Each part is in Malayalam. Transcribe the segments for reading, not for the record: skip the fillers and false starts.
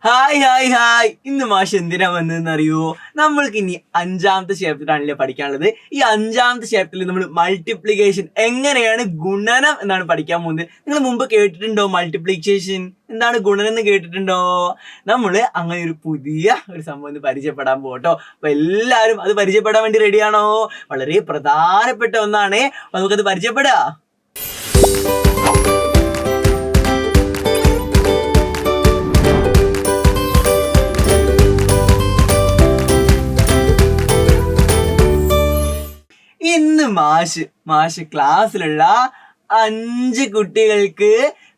Hi hi hi. ഇന്ന് മാഷ് എന്തിനാ വന്നതെന്ന് അറിയോ? നമ്മൾക്ക് ഇനി 5ാമത്തെ ചാപ്റ്ററാണല്ലേ പഠിക്കാനുള്ളത്. ഈ 5ാമത്തെ ചാപ്റ്ററിൽ നമ്മൾ മൾട്ടിപ്ലിക്കേഷൻ എങ്ങനെയാണ് ഗുണനം എന്നാണ് പഠിക്കാൻ പോകുന്നത്. നിങ്ങൾ മുമ്പ് കേട്ടിട്ടുണ്ടോ മൾട്ടിപ്ലിക്കേഷൻ? എന്താണ് ഗുണനം എന്ന് കേട്ടിട്ടുണ്ടോ? നമ്മൾ അങ്ങനെ ഒരു പുതിയ സംഭവം പരിചയപ്പെടാൻ പോകട്ടോ. അപ്പൊ എല്ലാവരും അത് പരിചയപ്പെടാൻ വേണ്ടി റെഡിയാണോ? വളരെ പ്രധാനപ്പെട്ട ഒന്നാണ്. നമുക്കത് പരിചയപ്പെടാം. ഇന്ന് മാഷ് ക്ലാസ്സിലുള്ള 5 കുട്ടികൾക്ക്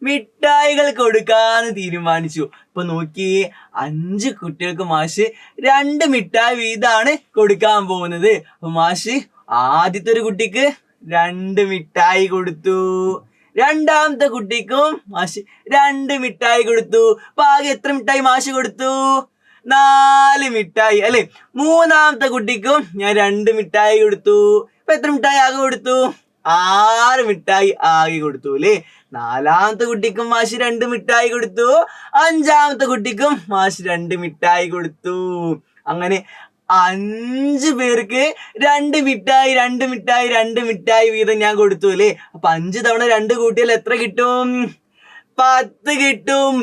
മിഠായികൾ കൊടുക്കാന്ന് തീരുമാനിച്ചു. ഇപ്പൊ നോക്കിയേ, 5 കുട്ടികൾക്ക് മാഷ് 2 മിഠായി വീതമാണ് കൊടുക്കാൻ പോകുന്നത്. അപ്പൊ മാഷ് ആദ്യത്തെ ഒരു കുട്ടിക്ക് 2 മിഠായി കൊടുത്തു. രണ്ടാമത്തെ കുട്ടിക്കും മാഷ് 2 മിഠായി കൊടുത്തു. അപ്പൊ ആകെ എത്ര മിഠായി മാഷ് കൊടുത്തു? 4 മിഠായി അല്ലെ. മൂന്നാമത്തെ കുട്ടിക്കും ഞാൻ 2 മിഠായി കൊടുത്തു. ഇപ്പൊ എത്ര മിഠായി ആകെ കൊടുത്തു? 6 മിഠായി ആകെ കൊടുത്തു അല്ലേ. നാലാമത്തെ കുട്ടിക്കും മാഷ് 2 മിഠായി കൊടുത്തു. 5ാമത്തെ കുട്ടിക്കും മാഷ് 2 മിഠായി കൊടുത്തു. അങ്ങനെ 5 പേർക്ക് 2 മിഠായി 2 മിഠായി 2 മിഠായി വീതം ഞാൻ കൊടുത്തു അല്ലേ. അപ്പൊ 5 തവണ 2 കൂട്ടിയാൽ എത്ര കിട്ടും? 10 കിട്ടും.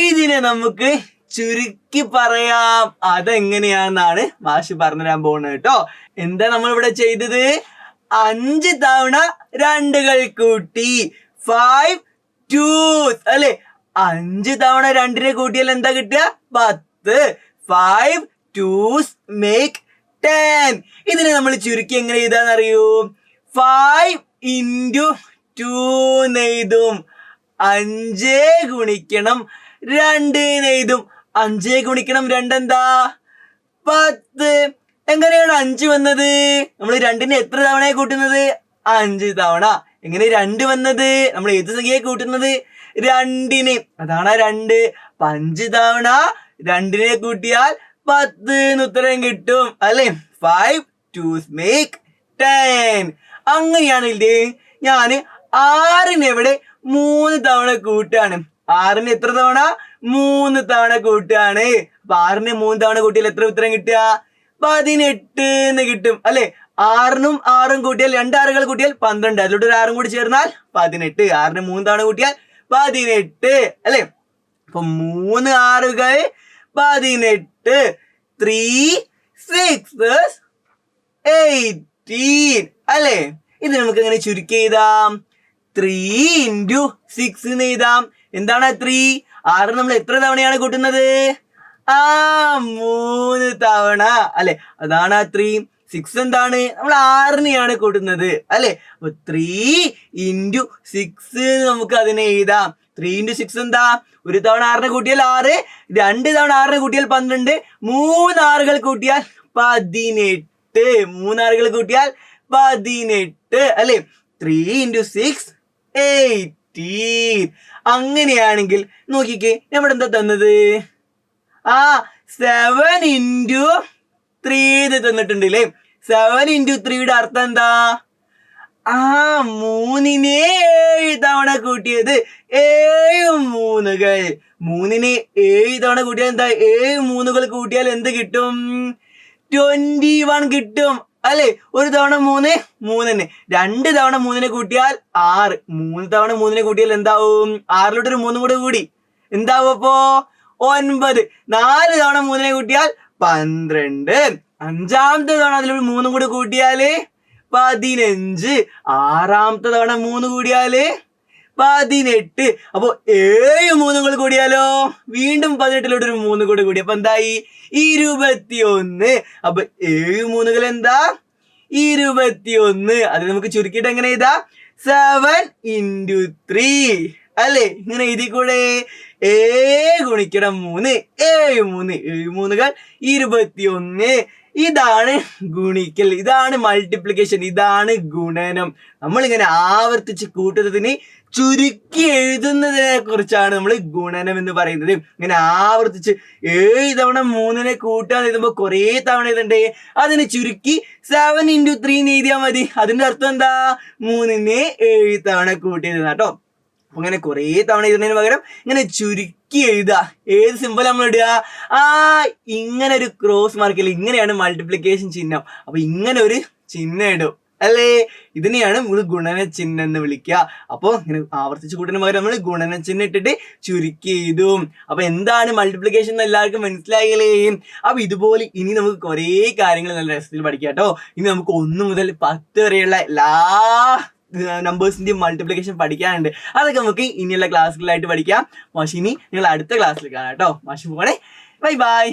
ഇതിനെ നമുക്ക് ചുരുക്കി പറയാം. അതെങ്ങനെയാണെന്നാണ് മാഷ് പറഞ്ഞുതരാൻ പോകുന്നത് കേട്ടോ. എന്താ നമ്മൾ ഇവിടെ ചെയ്തത്? 5 തവണ 2കൾ കൂട്ടി 5 2s അല്ലെ. 5 തവണ 2നെ കൂട്ടിയാൽ എന്താ കിട്ടുക? 10. 5 2s make 10. ഇതിനെ നമ്മൾ ചുരുക്കി എങ്ങനെ എഴുതാന്നറിയൂ? 5 into 2 എഴുതും. 5 ഗുണിക്കണം 2 എഴുതും. 5 ഗുണിക്കണം 2 എന്താ? 10. എങ്ങനെയാണ് 5 വന്നത്? നമ്മൾ 2നെ എത്ര തവണയാണ് കൂട്ടുന്നത്? 5 തവണ. എങ്ങനെ 2 വന്നത്? നമ്മൾ ഏത് സംഖ്യയെ കൂട്ടുന്നത്? 2നെ. അതാണ് 2. 5 തവണ 2നെ കൂട്ടിയാൽ 10 എന്ന് ഉത്തരം കിട്ടും അല്ലെ. 5 2s make 10. അങ്ങനെയാണില്ലേ. ഞാൻ 6നെ ഇവിടെ 3 തവണ കൂട്ടാണ്. 6നെ എത്ര തവണ? 3 തവണ കൂട്ടാണ്. അപ്പൊ 6നെ 3 തവണ കൂട്ടിയാൽ എത്ര ഉത്തരം കിട്ടുക? 18 എന്ന് കിട്ടും അല്ലെ. 6നും 6ഉം കൂട്ടിയാൽ 2 6കൾ കൂട്ടിയാൽ 12. അതിലോട്ട് ഒരു 6ഉം കൂടി ചേർന്നാൽ 18. 6നെ 3 തവണ കൂട്ടിയാൽ 18 അല്ലെ. അപ്പൊ 3 6കൾ 18. 3 6 18 അല്ലെ. ഇത് നമുക്ക് എങ്ങനെ ചുരുക്കി എഴുതാം? 3 into 6 എന്ന് എഴുതാം. എന്താണ് 3? 6 നമ്മൾ എത്ര തവണയാണ് കൂട്ടുന്നത്? 3 തവണ അല്ലെ. അതാണ് 3. 6 എന്താണ്? നമ്മൾ 6നെയാണ് കൂട്ടുന്നത് അല്ലെ. അപ്പൊ 3 into 6 നമുക്ക് അതിനെ എഴുതാം. 3 into 6 എന്താ? ഒരു തവണ 6നെ കൂട്ടിയാൽ 6, 2 തവണ 6നെ കൂട്ടിയാൽ 12, 3 6കൾ കൂട്ടിയാൽ 18. 3 6കൾ കൂട്ടിയാൽ 18 അല്ലെ. 3 into 6 18. അങ്ങനെയാണെങ്കിൽ നോക്കിക്കേ, ഇവിടെ എന്താ തന്നത്? 7 into 3 തന്നിട്ടുണ്ട് അല്ലേ. 7 into 3യുടെ അർത്ഥം എന്താ? 3നെ 7 തവണ കൂട്ടിയത്. 7 3കൾ. 3നെ 7 തവണ കൂട്ടിയാൽ എന്താ? 7 3കൾ കൂട്ടിയാൽ എന്ത് കിട്ടും? 21 കിട്ടും അല്ലെ. ഒരു തവണ 3 3 തന്നെ. 2 തവണ 3നെ കൂട്ടിയാൽ 6. 3 തവണ 3നെ കൂട്ടിയാൽ എന്താവും? 6ലോട്ടൊരു 3 കൂടെ കൂടി എന്താവും? അപ്പോ 9. 4 തവണ 3നെ കൂട്ടിയാൽ 12. 5ാമത്തെ തവണ അതിലൊരു 3 കൂടെ കൂട്ടിയാല് 15. 6ാമത്തെ തവണ 3 കൂടിയാല് 18. അപ്പൊ 7 3കൾ കൂടിയാലോ വീണ്ടും 18ലോട്ടൊരു 3 കൂടെ കൂടി. അപ്പൊ എന്തായി? 21. അപ്പൊ 7 3കൾ എന്താ? 21. അത് നമുക്ക് ചുരുക്കിയിട്ട് എങ്ങനെ എഴുതാ? 7 into 3 അല്ലെ. ഇങ്ങനെ എഴുതിക്കൂടെ? 7 ഗുണിക്കണം 3 7 3 7 3കൾ 21. ഇതാണ് ഗുണിക്കൽ, ഇതാണ് മൾട്ടിപ്ലിക്കേഷൻ, ഇതാണ് ഗുണനം. നമ്മളിങ്ങനെ ആവർത്തിച്ച് കൂട്ടുന്നതിന് ചുരുക്കി എഴുതുന്നതിനെ കുറിച്ചാണ് നമ്മൾ ഗുണനം എന്ന് പറയുന്നത്. ഇങ്ങനെ ആവർത്തിച്ച് 7 തവണ 3നെ കൂട്ടാൻ എഴുതുമ്പോൾ കുറെ തവണ എഴുതണ്ടേ. അതിനെ ചുരുക്കി 7 into 3 എഴുതിയാൽ മതി. അതിന്റെ അർത്ഥം എന്താ? 3നെ 7 തവണ കൂട്ടി എഴുതുന്ന കേട്ടോ. അങ്ങനെ കുറേ തവണ എഴുതുന്നതിന് പകരം ഇങ്ങനെ ചുരുക്കി എഴുതുക. ഏത് സിമ്പിൾ നമ്മൾ ഇടുക? ഇങ്ങനെ ഒരു ക്രോസ് മാർക്കിൽ ഇങ്ങനെയാണ് മൾട്ടിപ്ലിക്കേഷൻ ചിഹ്നം. അപ്പൊ ഇങ്ങനെ ഒരു ചിഹ്നം ഇടും അല്ലേ? ഇതിനെയാണ് നമ്മൾ ഗുണന ചിഹ്നം എന്ന് വിളിക്കുക. അപ്പോൾ ഇങ്ങനെ ആവർത്തിച്ച് കൂട്ടുന്ന പകരം നമ്മൾ ഗുണന ചിഹ്നം ഇട്ടിട്ട് ചുരുക്കി എഴുതും. അപ്പൊ എന്താണ് മൾട്ടിപ്ലിക്കേഷൻ എന്ന് എല്ലാവർക്കും മനസ്സിലായില്ലേ? അപ്പൊ ഇതുപോലെ ഇനി നമുക്ക് കുറേ കാര്യങ്ങൾ നല്ല രസത്തിൽ പഠിക്കാം കേട്ടോ. ഇനി നമുക്ക് 1 മുതൽ 10 വരെയുള്ള എല്ലാ നമ്പേഴ്സിന്റെയും മൾട്ടിപ്ലിക്കേഷൻ പഠിക്കാനുണ്ട്. അതൊക്കെ നമുക്ക് ഇനിയുള്ള ക്ലാസ്സുകളിലായിട്ട് പഠിക്കാം. മാഷി ഇനി നിങ്ങൾ അടുത്ത ക്ലാസ്സിൽ കാണാം കേട്ടോ. മാഷി പോകണേ. Bye by.